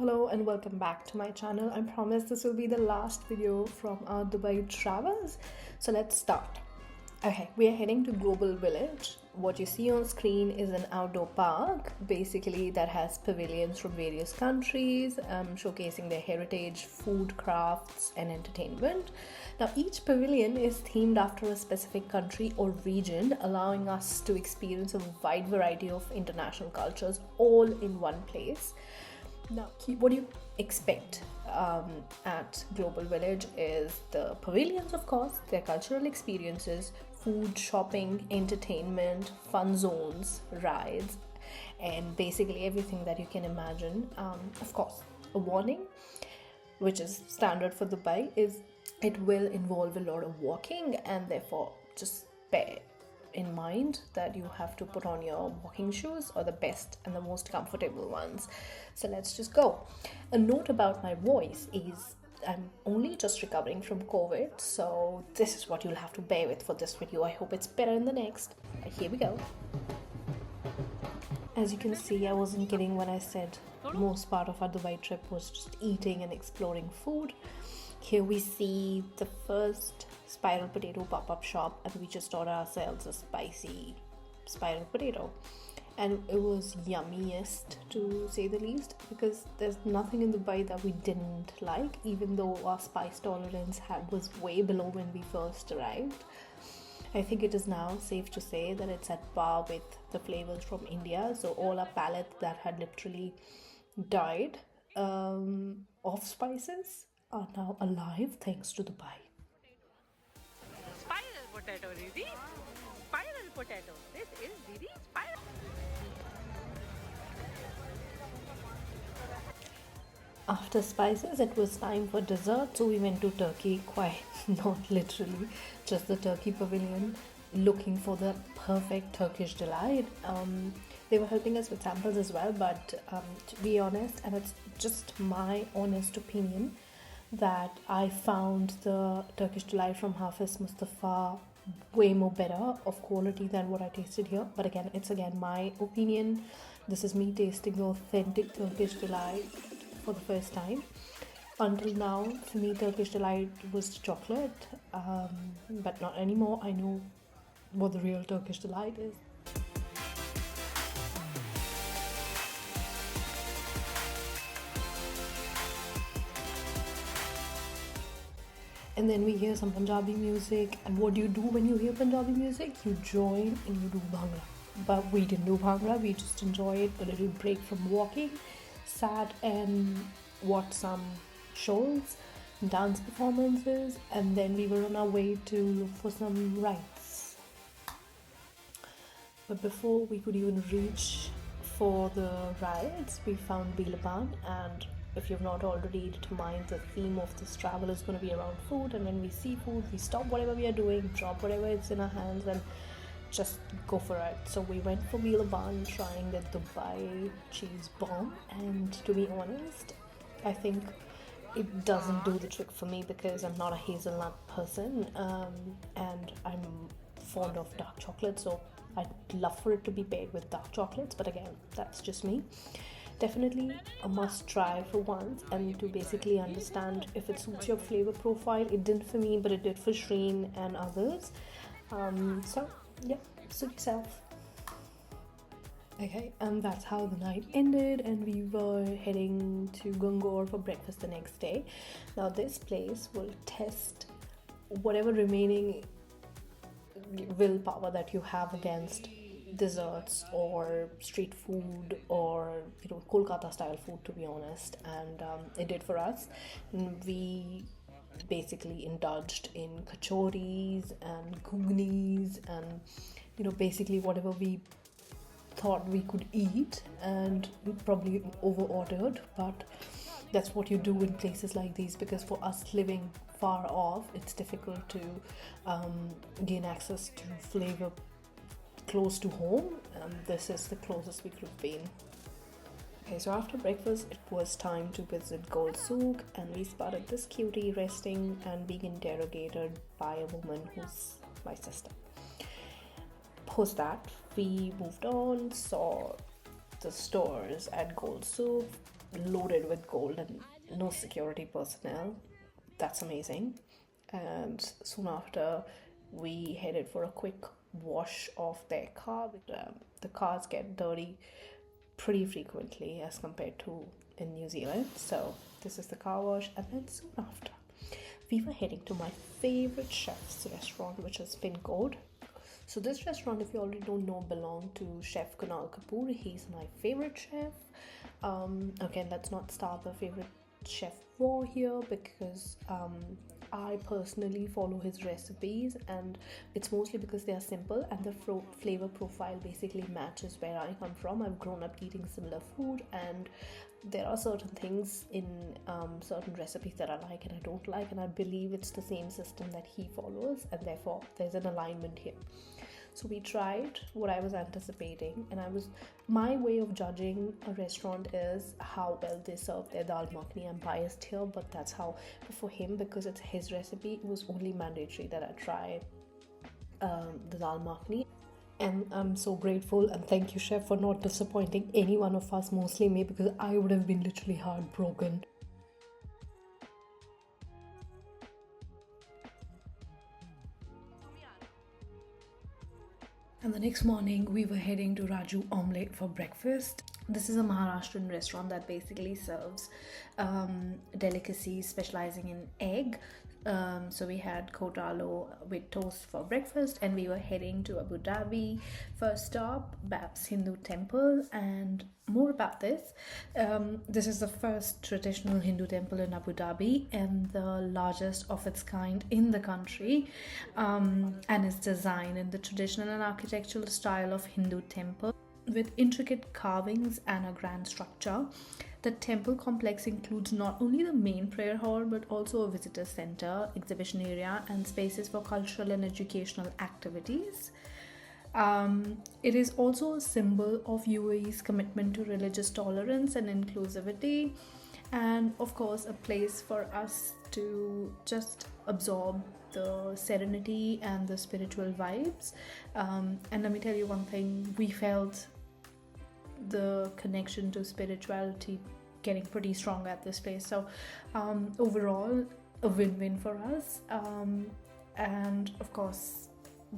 hello and welcome back to my channel. I promise this will be the last video from our Dubai travels. So let's start. Okay, we are heading to Global Village. What you see on screen is an outdoor park, basically that has pavilions from various countries, showcasing their heritage, food, crafts and entertainment. Now each pavilion is themed after a specific country or region, allowing us to experience a wide variety of international cultures all in one place. Now, what do you expect at Global Village is the pavilions, of course, their cultural experiences, food, shopping, entertainment, fun zones, rides, and basically everything that you can imagine. Of course, a warning, which is standard for Dubai, is it will involve a lot of walking, and therefore just bear in mind that you have to put on your walking shoes, or the best and the most comfortable ones. So let's just go. A note about my voice is I'm only just recovering from COVID, so this is what you'll have to bear with for this video. I hope it's better in the next. Here we go. As you can see, I wasn't kidding when I said most part of our Dubai trip was just eating and exploring food. Here we see the first spiral potato pop-up shop, and we just ordered ourselves a spicy spiral potato, and it was yummiest to say the least, because there's nothing in Dubai that we didn't like, even though our spice tolerance was way below when we first arrived. I think it is now safe to say that it's at par with the flavors from India, so all our palates that had literally died of spices are now alive thanks to Dubai. Spiral potato, Didi. Spiral potato. This is Didi spiral. After spices, it was time for dessert, so we went to Turkey, quite not literally, just the Turkey pavilion, looking for the perfect Turkish delight. They were helping us with samples as well, but to be honest, and it's just my honest opinion, that I found the Turkish delight from Hafiz Mustafa way more better of quality than what I tasted here. But again, it's my opinion. This is me tasting the authentic Turkish delight for the first time. Until now, for me, Turkish delight was chocolate, but not anymore. I know what the real Turkish delight is. And then we hear some Punjabi music, and what do you do when you hear Punjabi music? You join and you do Bhangra. But we didn't do Bhangra, we just enjoyed a little break from walking, sat and watched some shows, dance performances, and then we were on our way to look for some rides. But before we could even reach for the rides, we found B Laban, and if you've not already determined, the theme of this travel is going to be around food, and when we see food, we stop whatever we are doing, drop whatever is in our hands, and just go for it. So we went for B Laban, trying the Dubai cheese bomb, and to be honest, I think it doesn't do the trick for me because I'm not a hazelnut person, and I'm fond of dark chocolate, so I'd love for it to be paired with dark chocolates, but again, that's just me. Definitely a must try for once, and to basically understand if it suits your flavor profile. It didn't for me, but it did for Shreen and others. So yeah, suit yourself. Okay, and that's how the night ended, and we were heading to Gangour for breakfast the next day. Now this place will test whatever remaining willpower that you have against desserts or street food, or Kolkata-style food, to be honest, and it did for us. And we basically indulged in kachoris and Ghoognis and basically whatever we thought we could eat, and we probably over ordered, but that's what you do in places like these, because for us living far off, it's difficult to gain access to flavor close to home, and this is the closest we could have been. Okay, so after breakfast, it was time to visit Gold Souk, and we spotted this cutie resting and being interrogated by a woman who's my sister. Post that, we moved on, saw the stores at Gold Souk, loaded with gold and no security personnel. That's amazing. And soon after, we headed for a quick wash of their car. The cars get dirty pretty frequently as compared to in New Zealand. So this is the car wash, and then soon after, we were heading to my favorite chef's restaurant, which is Pincode. So this restaurant, if you already don't know, belonged to Chef Kunal Kapoor. He's my favorite chef. Again, let's not start the favorite chef war here, because I personally follow his recipes, and it's mostly because they are simple and the flavor profile basically matches where I come from. I've grown up eating similar food, and there are certain things in certain recipes that I like and I don't like, and I believe it's the same system that he follows, and therefore there's an alignment here. So we tried what I was anticipating, and my way of judging a restaurant is how well they serve their dal makhani. I'm biased here, but that's how, for him, because it's his recipe, it was only mandatory that I try the dal makhani. And I'm so grateful, and thank you, chef, for not disappointing any one of us, mostly me, because I would have been literally heartbroken. And the next morning, we were heading to Raju Omlet for breakfast. This is a Maharashtrian restaurant that basically serves delicacies specializing in egg. So we had kotalo with toast for breakfast, and we were heading to Abu Dhabi. First stop, BAPS Hindu temple, and more about this. This is the first traditional Hindu temple in Abu Dhabi and the largest of its kind in the country, and is designed in the traditional and architectural style of Hindu temple with intricate carvings and a grand structure. The temple complex includes not only the main prayer hall but also a visitor center, exhibition area, and spaces for cultural and educational activities. It is also a symbol of UAE's commitment to religious tolerance and inclusivity, and of course, a place for us to just absorb the serenity and the spiritual vibes. And let me tell you one thing, we felt the connection to spirituality getting pretty strong at this place. So overall, a win-win for us. And of course,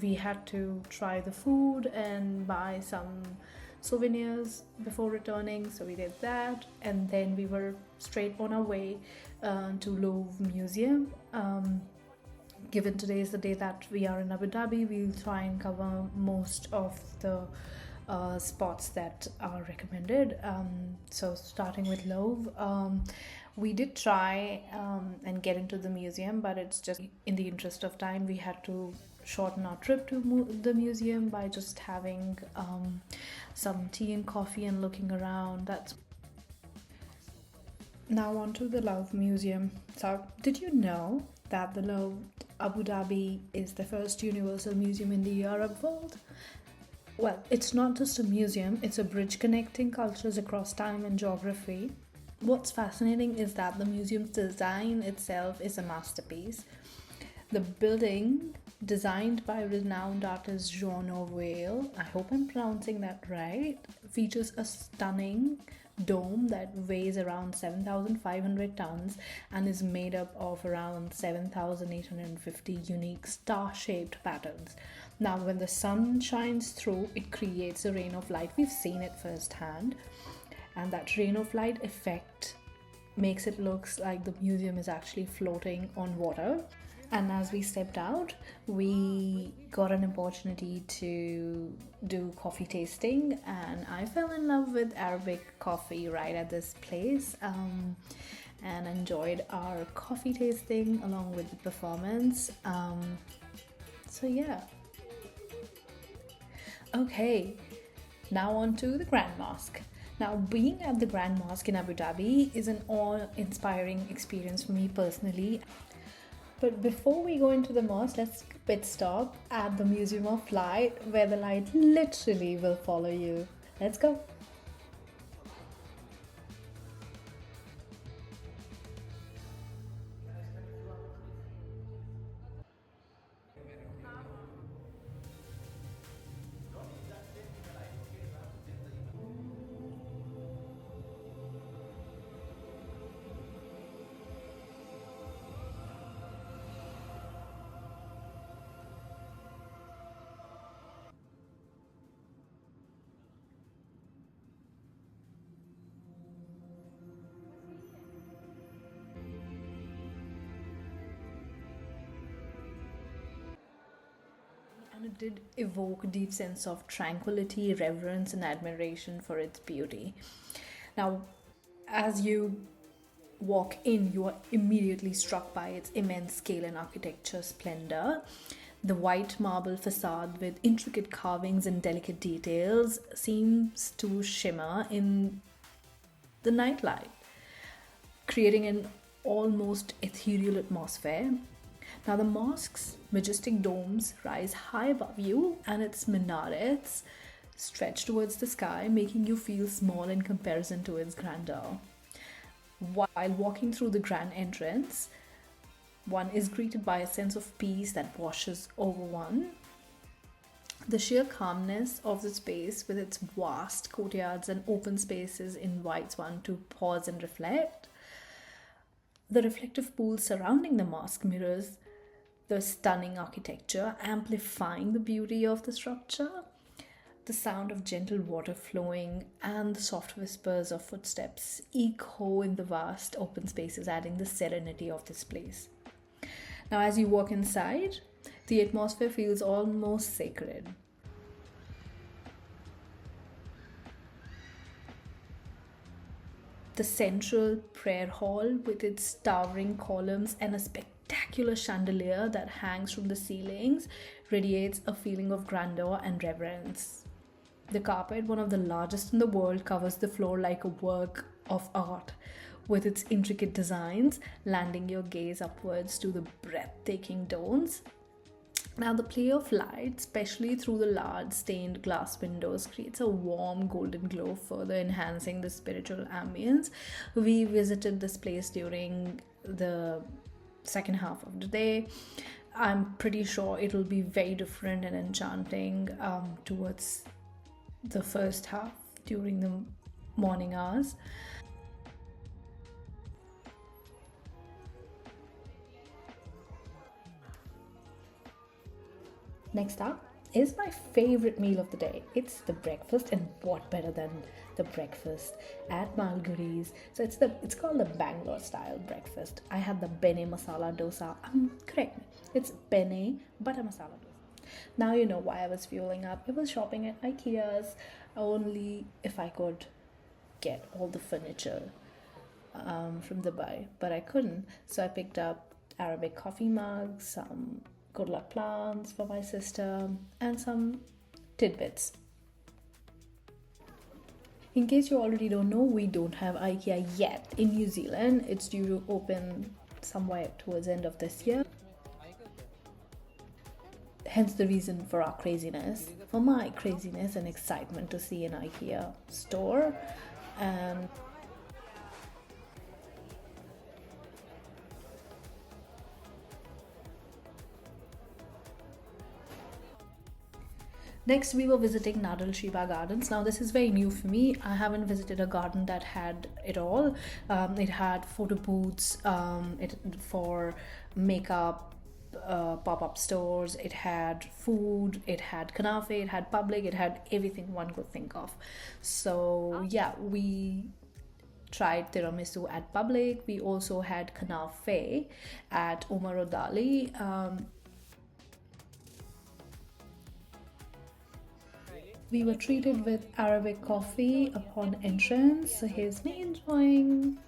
we had to try the food and buy some souvenirs before returning, so we did that, and then we were straight on our way to Louvre Museum. Given today is the day that we are in Abu Dhabi, we'll try and cover most of the spots that are recommended. So starting with Louvre, we did try and get into the museum, but it's just in the interest of time, we had to shorten our trip to the museum by just having some tea and coffee and looking around. That's now on to the Louvre Museum. So did you know that the Louvre Abu Dhabi is the first universal museum in the Arab world? Well, it's not just a museum, it's a bridge connecting cultures across time and geography. What's fascinating is that the museum's design itself is a masterpiece. The building, designed by renowned artist Jean Nouvel, I hope I'm pronouncing that right, features a stunning dome that weighs around 7,500 tons and is made up of around 7,850 unique star-shaped patterns. Now, when the sun shines through, it creates a rain of light. We've seen it firsthand, and that rain of light effect makes it look like the museum is actually floating on water. And as we stepped out, we got an opportunity to do coffee tasting, and I fell in love with Arabic coffee right at this place, and enjoyed our coffee tasting along with the performance. So yeah. Okay, now on to the Grand Mosque. Now, being at the Grand Mosque in Abu Dhabi is an awe-inspiring experience for me personally. But before we go into the mosque, let's pit stop at the Museum of Light, where the light literally will follow you. Let's go. it did evoke a deep sense of tranquility, reverence, and admiration for its beauty. Now, as you walk in, you are immediately struck by its immense scale and architecture splendor. The white marble facade with intricate carvings and delicate details seems to shimmer in the nightlight, creating an almost ethereal atmosphere. Now, the mosque's majestic domes rise high above you, and its minarets stretch towards the sky, making you feel small in comparison to its grandeur. While walking through the grand entrance, one is greeted by a sense of peace that washes over one. The sheer calmness of the space, with its vast courtyards and open spaces, invites one to pause and reflect. The reflective pool surrounding the mosque mirrors the stunning architecture, amplifying the beauty of the structure. The sound of gentle water flowing and the soft whispers of footsteps echo in the vast open spaces, adding the serenity of this place. Now, as you walk inside, the atmosphere feels almost sacred. The central prayer hall, with its towering columns and a spectacular chandelier that hangs from the ceilings, radiates a feeling of grandeur and reverence. The carpet, one of the largest in the world, covers the floor like a work of art, with its intricate designs landing your gaze upwards to the breathtaking domes. Now, the play of light, especially through the large stained glass windows, creates a warm golden glow, further enhancing the spiritual ambience. We visited this place during the second half of the day. I'm pretty sure it'll be very different and enchanting towards the first half during the morning hours. Next up is my favorite meal of the day. It's the breakfast, and what better than the breakfast at Malguri's? So it's called the Bangalore style breakfast. I had the bene masala dosa. Correct me. It's bene butter masala dosa. Now you know why I was fueling up. I was shopping at IKEA's only if I could get all the furniture from Dubai, but I couldn't. So I picked up Arabic coffee mugs, some good luck plants for my sister, and some tidbits. In case you already don't know, we don't have IKEA yet in New Zealand. It's due to open somewhere towards the end of this year. Hence the reason for our craziness, for my craziness and excitement to see an IKEA store. And next, we were visiting Nad Al Sheba Gardens. Now, this is very new for me. I haven't visited a garden that had it all. It had photo booths, for makeup, pop-up stores. It had food. It had Kanfeh. It had public. It had everything one could think of. So yeah, we tried tiramisu at public. We also had Kanfeh at Omar Odali. We were treated with Arabic coffee upon entrance, so here's me enjoying.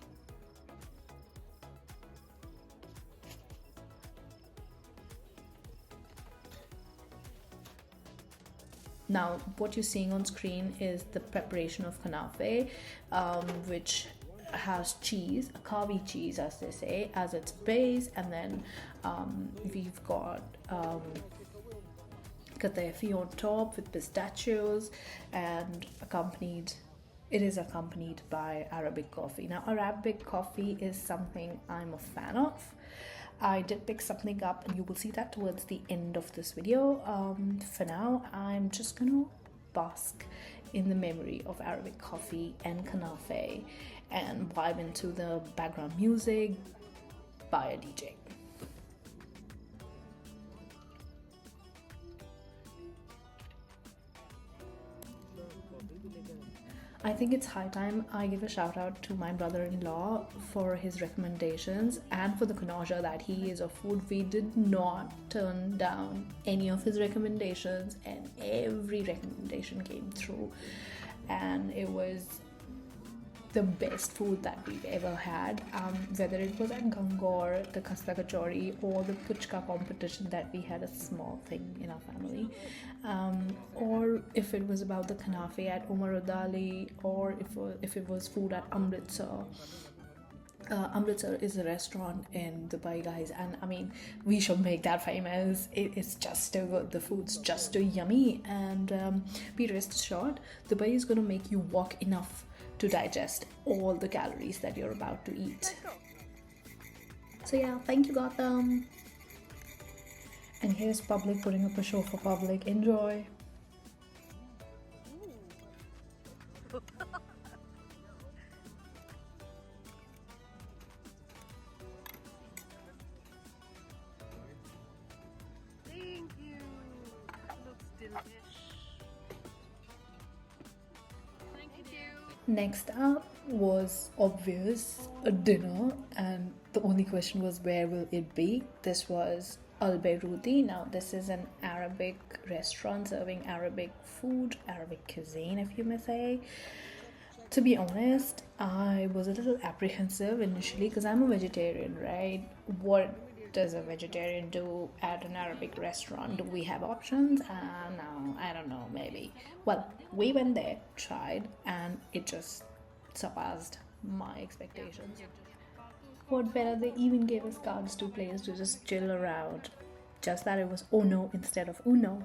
Now, what you're seeing on screen is the preparation of kanafeh, which has cheese, a kawi cheese, as they say, as its base, and then we've got katefi on top with pistachios, and it is accompanied by Arabic coffee. Now, Arabic coffee is something I'm a fan of. I did pick something up, and you will see that towards the end of this video. For now, I'm just gonna bask in the memory of Arabic coffee and kanafeh and vibe into the background music by a DJ. I think it's high time I give a shout out to my brother-in-law for his recommendations and for the nausea that he is of food. We did not turn down any of his recommendations, and every recommendation came through, and it was the best food that we've ever had, whether it was at Gangour, the Khasta Kachori, or the Puchka competition that we had, a small thing in our family, or if it was about the Kanfeh at Omar Odali, or if it was food at Amritsar. Amritsar is a restaurant in Dubai, guys, and I mean, we should make that famous. It's just so good, the food's just so yummy, and be rest assured, Dubai is gonna make you walk enough to digest all the calories that you're about to eat. So yeah, thank you, Gotham. And here's public putting up a show for public. Enjoy. Thank you. Looks delicious. Thank you. Next up was obvious, a dinner, and the only question was where will it be. This was Al Beiruti. Now this is an Arabic restaurant serving Arabic food, Arabic cuisine, if you may say. To be honest, I was a little apprehensive initially because I'm a vegetarian, right? What does a vegetarian do at an Arabic restaurant? Do we have options? No, I don't know, maybe. Well, we went there, tried, and it just surpassed my expectations. What better, they even gave us cards to players to just chill around. Just that it was oh no instead of uno.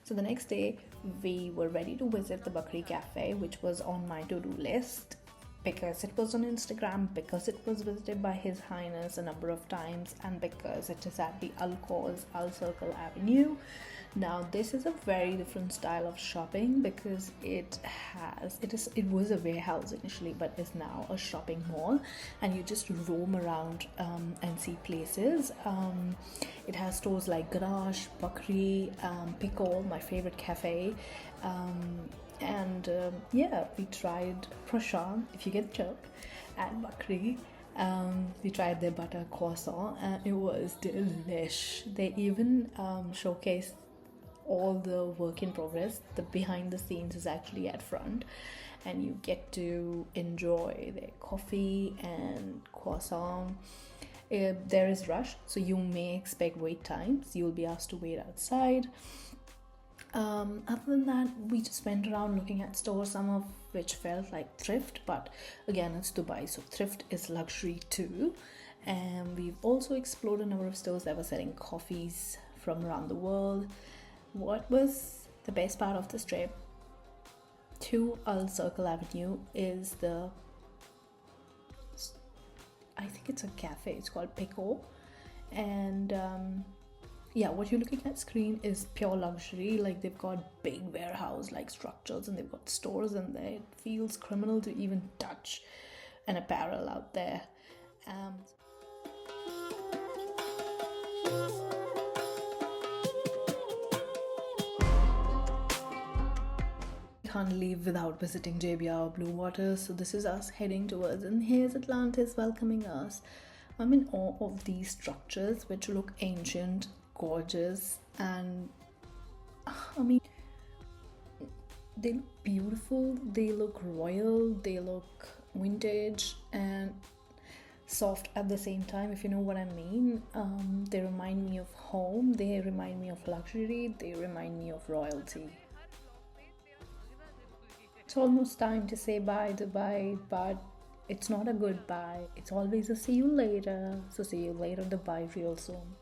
So the next day, we were ready to visit the Bakri Cafe, which was on my to-do list because it was on Instagram, because it was visited by His Highness a number of times, and because it is at the Alserkal Avenue. Now this is a very different style of shopping because it was a warehouse initially, but is now a shopping mall, and you just roam around and see places. It has stores like Garage, Bakri, Pincode, my favorite cafe, yeah, we tried prashant, if you get chook, at Bakri. We tried their butter croissant and it was delish. They even showcased all the work in progress. The behind the scenes is actually at front, and you get to enjoy their coffee and croissant. There is rush, so you may expect wait times. You'll be asked to wait outside. Other than that, we just went around looking at stores, some of which felt like thrift, but again, it's Dubai, so thrift is luxury too. And we've also explored a number of stores that were selling coffees from around the world. What was the best part of this trip to Alserkal Avenue is I think it's a cafe, it's called Pico, and yeah, what you're looking at screen is pure luxury. Like, they've got big warehouse like structures, and they've got stores in there. It feels criminal to even touch an apparel out there. Can't leave without visiting JBR or Blue Water, so this is us heading towards, and here's Atlantis welcoming us. I'm in awe of these structures, which look ancient, gorgeous, and I mean, they look beautiful, they look royal, they look vintage and soft at the same time, if you know what I mean. They remind me of home, they remind me of luxury, they remind me of royalty. It's almost time to say bye Dubai, but it's not a goodbye, it's always a see you later. So see you later Dubai real soon.